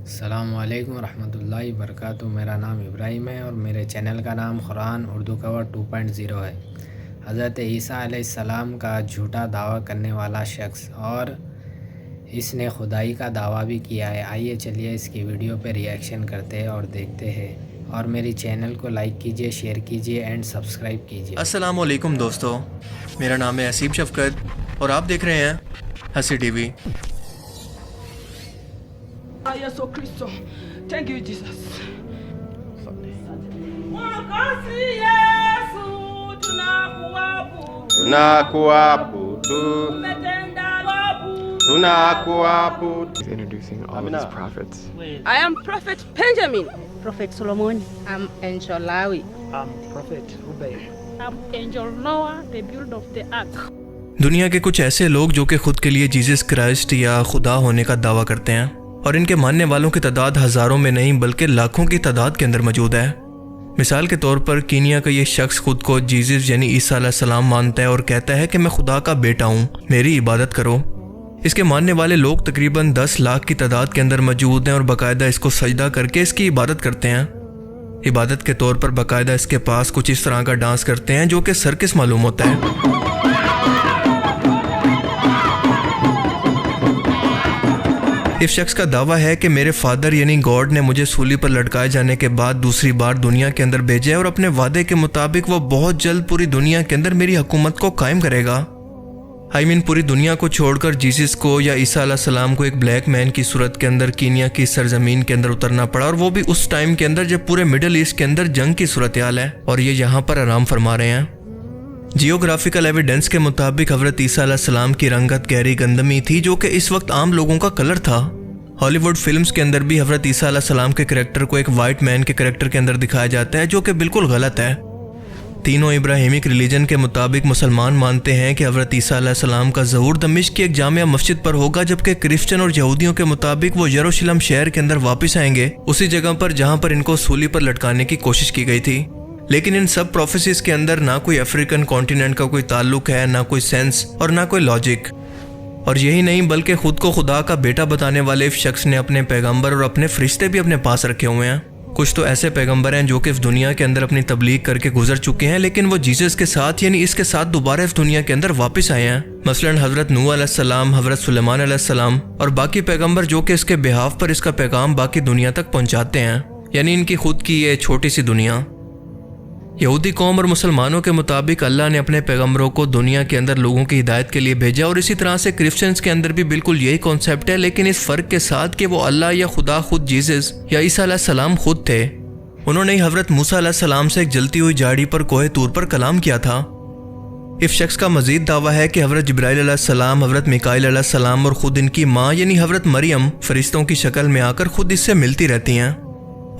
अस्सलामुअलैकुम रहमतुल्लाहि वबरकातुहू। मेरा नाम इब्राहिम है और मेरे चैनल का नाम कुरान उर्दू कवर 2.0 है। हज़रत ईसा अलैहिस्सलाम का झूठा दावा करने वाला शख्स और इसने खुदाई का दावा भी किया है। आइए चलिए इसकी वीडियो पे रिएक्शन करते हैं और देखते हैं। और मेरी चैनल को लाइक कीजिए, शेयर कीजिए एंड सब्सक्राइब कीजिए। अस्सलामुअलैकुम दोस्तों, मेरा नाम है असीब शफकत और आप देख रहे हैं हंसी TV. Yesu Kristo. Thank you Jesus. Tunakuabudu. He's introducing all of his prophets. I am Prophet Benjamin. Prophet Solomon. I'm Angel Lawi. I'm Prophet Ubay. I'm Angel Noah, the builder of the ark. दुनिया के कुछ ऐसे लोग जो कि खुद के लिए जीसस क्राइस्ट या खुदा होने का दावा करते हैं और इनके मानने वालों की तादाद हज़ारों में नहीं बल्कि लाखों की तादाद के अंदर मौजूद है। मिसाल के तौर पर कीनिया का ये शख्स खुद को जीसस यानी ईसा अलैहिस्सलाम मानता है और कहता है कि मैं खुदा का बेटा हूँ, मेरी इबादत करो। इसके मानने वाले लोग तकरीबन 10 लाख की तादाद के अंदर मौजूद हैं और बाकायदा इसको सजदा करके इसकी इबादत करते हैं। इबादत के तौर पर बाकायदा इसके पास कुछ इस तरह का डांस करते हैं जो कि सर्कस मालूम होता है। इस शख्स का दावा है कि मेरे फादर यानी गॉड ने मुझे सूली पर लटकाए जाने के बाद दूसरी बार दुनिया के अंदर भेजा है और अपने वादे के मुताबिक वो बहुत जल्द पूरी दुनिया के अंदर मेरी हुकूमत को कायम करेगा। पूरी दुनिया को छोड़कर जीसस को या ईसा अलैहिस्सलाम को एक ब्लैक मैन की सूरत के अंदर कीनिया की सरजमीन के अंदर उतरना पड़ा और वो भी उस टाइम के अंदर जब पूरे मिडल ईस्ट के अंदर जंग की सूरत हाल है और ये यहाँ पर आराम फरमा रहे हैं। जियोग्राफिकल एविडेंस के मुताबिक हज़रत ईसा अलैहिस्सलाम की रंगत गहरी गंदमी थी जो कि इस वक्त आम लोगों का कलर था। हॉलीवुड फिल्म्स के अंदर भी हज़रत ईसा अलैहिस्सलाम के करैक्टर को एक वाइट मैन के करैक्टर के अंदर दिखाया जाता है जो कि बिल्कुल गलत है। तीनों इब्राहिमिक रिलीजन के मुताबिक मुसलमान मानते हैं कि हज़रत ईसा अलैहिस्सलाम का ज़हूर दमिश्क की एक जामिया मस्जिद पर होगा, जबकि क्रिश्चियन और यहूदियों के मुताबिक वो यरूशलेम शहर के अंदर वापस आएंगे, उसी जगह पर जहाँ पर इनको सूली पर लटकाने की कोशिश की गई थी। लेकिन इन सब प्रोफेसीज के अंदर ना कोई अफ्रीकन कॉन्टिनेंट का कोई ताल्लुक है, ना कोई सेंस और ना कोई लॉजिक। और यही नहीं बल्कि खुद को खुदा का बेटा बताने वाले इस शख्स ने अपने पैगंबर और अपने फरिश्ते भी अपने पास रखे हुए हैं। कुछ तो ऐसे पैगंबर हैं जो कि इस दुनिया के अंदर अपनी तबलीग करके गुजर चुके हैं, लेकिन वो जीसस के साथ यानी इसके साथ दोबारा इस दुनिया के अंदर वापस आए हैं। मसलन हज़रत नूह अलैहिस्सलाम, हज़रत सुलेमान अलैहिस्सलाम और बाकी पैगंबर जो कि इसके बिहाफ पर इसका पैगाम बाकी दुनिया तक पहुंचाते हैं, यानी इनकी खुद की ये छोटी सी दुनिया। यहूदी कौम और मुसलमानों के मुताबिक अल्लाह ने अपने पैगंबरों को दुनिया के अंदर लोगों की हिदायत के लिए भेजा और इसी तरह से क्रिश्चियंस के अंदर भी बिल्कुल यही कॉन्सेप्ट है, लेकिन इस फ़र्क के साथ कि वो अल्लाह या खुदा खुद जीसस या ईसा अलैहिस्सलाम खुद थे। उन्होंने हज़रत मूसा अलैहिस्सलाम से एक जलती हुई झाड़ी पर कोहे तूर पर कलाम किया था। इस शख्स का मजीद दावा है कि हज़रत जिब्राइल अलैहिस्सलाम, हज़रत मिकाईल अलैहिस्सलाम और ख़ुद इनकी माँ यानी हज़रत मरियम फरिश्तों की शक्ल में आकर खुद इससे मिलती रहती हैं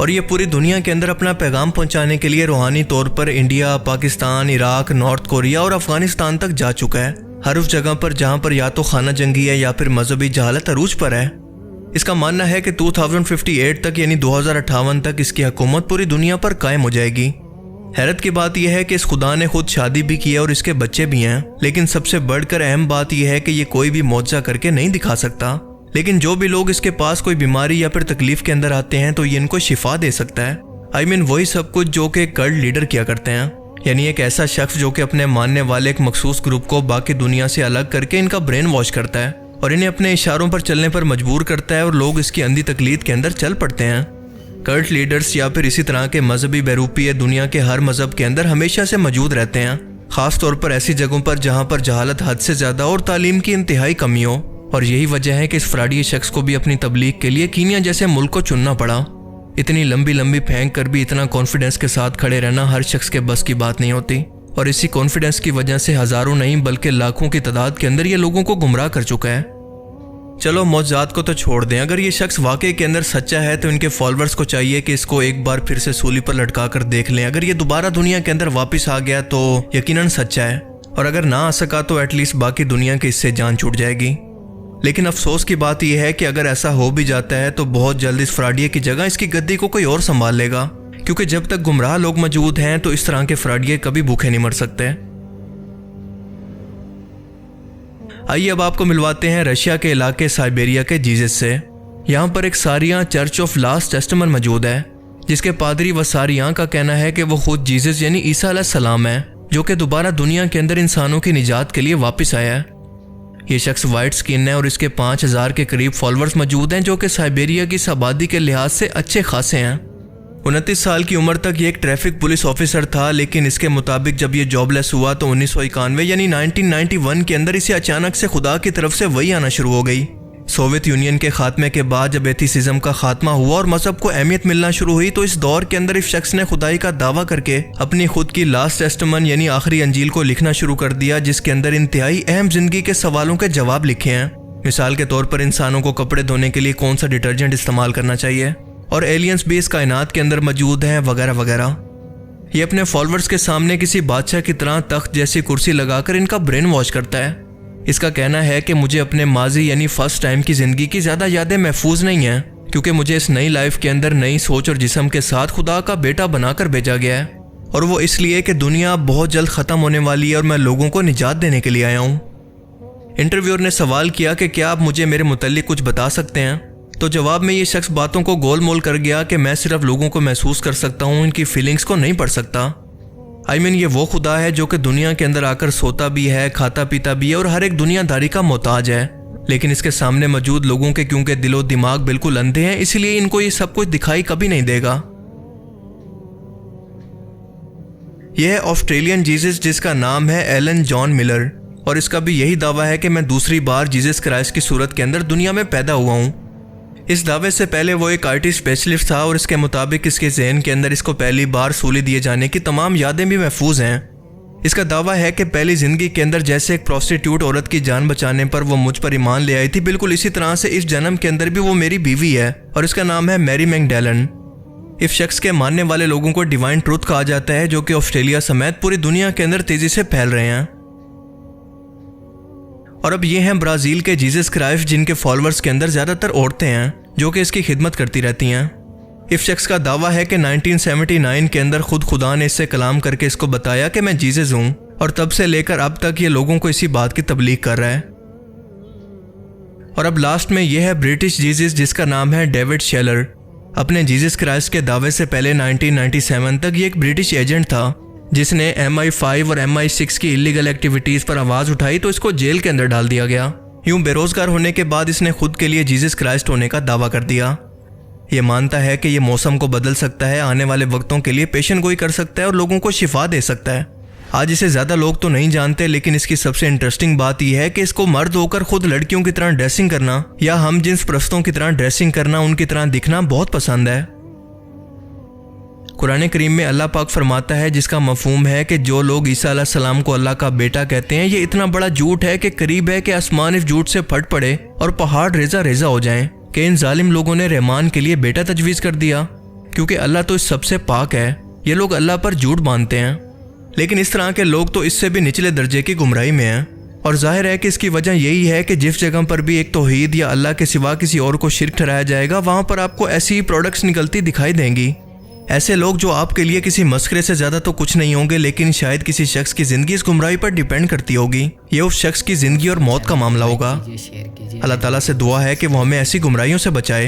और ये पूरी दुनिया के अंदर अपना पैगाम पहुंचाने के लिए रूहानी तौर पर India, Pakistan, Iraq, north Korea और अफगानिस्तान तक जा चुका है। हर उस जगह पर जहां पर या तो खाना जंगी है या फिर मजहबी जहालत अरूज पर है। इसका मानना है कि 2058 तक यानी 2058 तक इसकी हुकूमत पूरी दुनिया पर कायम हो जाएगी। हैरत की बात यह है कि इस खुदा ने खुद शादी भी की है और इसके बच्चे भी हैं, लेकिन सबसे बढ़कर अहम बात यह है कि ये कोई भी मौजज़ा करके नहीं दिखा सकता। लेकिन जो भी लोग इसके पास कोई बीमारी या फिर तकलीफ के अंदर आते हैं तो ये इनको शिफा दे सकता है। वही सब कुछ जो कि कल्ट लीडर किया करते हैं, यानी एक ऐसा शख्स जो कि अपने मानने वाले एक मखसूस ग्रुप को बाकी दुनिया से अलग करके इनका ब्रेन वॉश करता है और इन्हें अपने इशारों पर चलने पर मजबूर करता है और लोग इसकी अंधी तकलीद के अंदर चल पड़ते हैं। कल्ट लीडर्स या फिर इसी तरह के मजहबी बहरूपी दुनिया के हर मजहब के अंदर हमेशा से मौजूद रहते हैं, खास तौर पर ऐसी जगहों पर जहाँ पर जहालत हद से ज़्यादा और तालीम की इंतहाई कमी हो। और यही वजह है कि इस फ्राडी शख्स को भी अपनी तबलीग के लिए कीनिया जैसे मुल्क को चुनना पड़ा। इतनी लंबी लंबी फेंक कर भी इतना कॉन्फिडेंस के साथ खड़े रहना हर शख्स के बस की बात नहीं होती और इसी कॉन्फिडेंस की वजह से हज़ारों नहीं बल्कि लाखों की तादाद के अंदर ये लोगों को गुमराह कर चुका है। चलो मौजूदात को तो छोड़ दें, अगर ये शख्स वाकई के अंदर सच्चा है तो इनके फॉलोअर्स को चाहिए कि इसको एक बार फिर से सूली पर लटका कर देख लें। अगर ये दोबारा दुनिया के अंदर वापस आ गया तो यकीनन सच्चा है, और अगर ना आ सका तो एटलीस्ट बाकी दुनिया की इससे जान छूट जाएगी। लेकिन अफसोस की बात यह है कि अगर ऐसा हो भी जाता है तो बहुत जल्द इस फ्राडिये की जगह इसकी गद्दी को कोई और संभाल लेगा, क्योंकि जब तक गुमराह लोग मौजूद हैं तो इस तरह के फ्राडिये कभी भूखे नहीं मर सकते। आइए अब आपको मिलवाते हैं रशिया के इलाके साइबेरिया के जीसस से। यहाँ पर एक सारियाँ चर्च ऑफ लास्ट टेस्टामेंट मौजूद है, जिसके पादरी व सारियाँ का कहना है कि वो खुद जीसस यानी ईसा अलैहिस्सलाम है, जो कि दोबारा दुनिया के अंदर इंसानों की निजात के लिए वापस आया है। ये शख्स वाइट स्किन है और इसके 5000 के करीब फॉलोअर्स मौजूद हैं, जो कि साइबेरिया की इस आबादी के लिहाज से अच्छे खासे हैं। 29 साल की उम्र तक ये एक ट्रैफिक पुलिस ऑफिसर था, लेकिन इसके मुताबिक जब ये जॉबलेस हुआ तो 1991 यानी 1991 के अंदर इसे अचानक से खुदा की तरफ से वही आना शुरू हो गई। सोवियत यूनियन के खात्मे के बाद जब एथिसिज्म का खात्मा हुआ और मजहब को अहमियत मिलना शुरू हुई, तो इस दौर के अंदर इस शख्स ने खुदाई का दावा करके अपनी खुद की लास्ट टेस्टामेंट यानी आखिरी अंजील को लिखना शुरू कर दिया, जिसके अंदर इंतहाई अहम जिंदगी के सवालों के जवाब लिखे हैं। मिसाल के तौर पर इंसानों को कपड़े धोने के लिए कौन सा डिटर्जेंट इस्तेमाल करना चाहिए, और एलियंस भी इस कायनात के अंदर मौजूद हैं, वगैरह वगैरह। ये अपने फॉलोअर्स के सामने किसी बादशाह की तरह तख्त जैसी कुर्सी लगाकर इनका ब्रेन वॉश करता है। इसका कहना है कि मुझे अपने माजी यानी फर्स्ट टाइम की ज़िंदगी की ज़्यादा यादें महफूज नहीं हैं, क्योंकि मुझे इस नई लाइफ के अंदर नई सोच और जिस्म के साथ खुदा का बेटा बनाकर भेजा गया है, और वो इसलिए कि दुनिया बहुत जल्द ख़त्म होने वाली है और मैं लोगों को निजात देने के लिए आया हूँ। इंटरव्यूअर ने सवाल किया कि क्या आप मुझे मेरे मुतल्लिक कुछ बता सकते हैं, तो जवाब में ये शख्स बातों को गोल मोल कर गया कि मैं सिर्फ लोगों को महसूस कर सकता हूँ, इनकी फीलिंग्स को नहीं पढ़ सकता। ये वो खुदा है जो कि दुनिया के अंदर आकर सोता भी है, खाता पीता भी है और हर एक दुनियादारी का मोहताज है, लेकिन इसके सामने मौजूद लोगों के क्योंकि दिलो दिमाग बिल्कुल अंधे हैं, इसलिए इनको ये सब कुछ दिखाई कभी नहीं देगा। यह है ऑस्ट्रेलियन जीसस, जिसका नाम है एलन जॉन मिलर, और इसका भी यही दावा है कि मैं दूसरी बार जीसस क्राइस्ट की सूरत के अंदर दुनिया में पैदा हुआ हूँ। इस दावे से पहले वो एक आईटी स्पेशलिस्ट था और इसके मुताबिक इसके जहन के अंदर इसको पहली बार सूली दिए जाने की तमाम यादें भी महफूज हैं। इसका दावा है कि पहली ज़िंदगी के अंदर जैसे एक प्रोस्टिट्यूट औरत की जान बचाने पर वो मुझ पर ईमान ले आई थी, बिल्कुल इसी तरह से इस जन्म के अंदर भी वो मेरी बीवी है और इसका नाम है मैरी मैगडेलन। इस शख्स के मानने वाले लोगों को डिवाइन ट्रूथ कहा जाता है, जो कि ऑस्ट्रेलिया समेत पूरी दुनिया के अंदर तेज़ी से फैल रहे हैं। और अब ये हैं ब्राज़ील के जीसस क्राइस्ट, जिनके फॉलोअर्स के अंदर ज़्यादातर औरतें हैं जो कि इसकी खिदमत करती रहती हैं। इस शख्स का दावा है कि 1979 के अंदर खुद खुदा ने इससे कलाम करके इसको बताया कि मैं जीसस हूँ, और तब से लेकर अब तक ये लोगों को इसी बात की तबलीग कर रहा है। और अब लास्ट में यह है ब्रिटिश जीसस, जिसका नाम है डेविड शेलर। अपने जीसस क्राइस्ट के दावे से पहले 1997 तक ये एक ब्रिटिश एजेंट था, जिसने MI5 और MI6 की इलीगल एक्टिविटीज़ पर आवाज़ उठाई तो इसको जेल के अंदर डाल दिया गया। यूं बेरोजगार होने के बाद इसने खुद के लिए जीसस क्राइस्ट होने का दावा कर दिया। ये मानता है कि ये मौसम को बदल सकता है, आने वाले वक्तों के लिए पेशन गोई कर सकता है और लोगों को शिफा दे सकता है। आज इसे ज़्यादा लोग तो नहीं जानते, लेकिन इसकी सबसे इंटरेस्टिंग बात यह है कि इसको मर्द होकर खुद लड़कियों की तरह ड्रेसिंग करना या हम जिन्स परस्तों की तरह ड्रेसिंग करना, उनकी तरह दिखना बहुत पसंद है। कुरान करीम में अल्लाह पाक फरमाता है, जिसका मफहूम है कि जो लोग ईसा अलैहिस्सलाम को अल्लाह का बेटा कहते हैं, ये इतना बड़ा झूठ है कि करीब है कि आसमान इस झूठ से फट पड़े और पहाड़ रेजा रेजा हो जाएं कि इन जालिम लोगों ने रहमान के लिए बेटा तजवीज़ कर दिया, क्योंकि अल्लाह तो इस सबसे पाक है। ये लोग अल्लाह पर झूठ बांधते हैं, लेकिन इस तरह के लोग तो इससे भी निचले दर्जे की गुमराही में हैं। और जाहिर है कि इसकी वजह यही है कि जिस जगह पर भी एक तौहीद या अल्लाह के सिवा किसी और को शिर्क ठहराया जाएगा, वहाँ पर आपको ऐसी ही प्रोडक्ट्स निकलती दिखाई देंगी। ऐसे लोग जो आपके लिए किसी मस्खरे से ज़्यादा तो कुछ नहीं होंगे, लेकिन शायद किसी शख्स की ज़िंदगी इस गुमराही पर डिपेंड करती होगी। ये उस शख्स की ज़िंदगी और मौत का मामला होगा। अल्लाह ताला से दुआ है कि वो हमें ऐसी गुमराहियों से बचाए।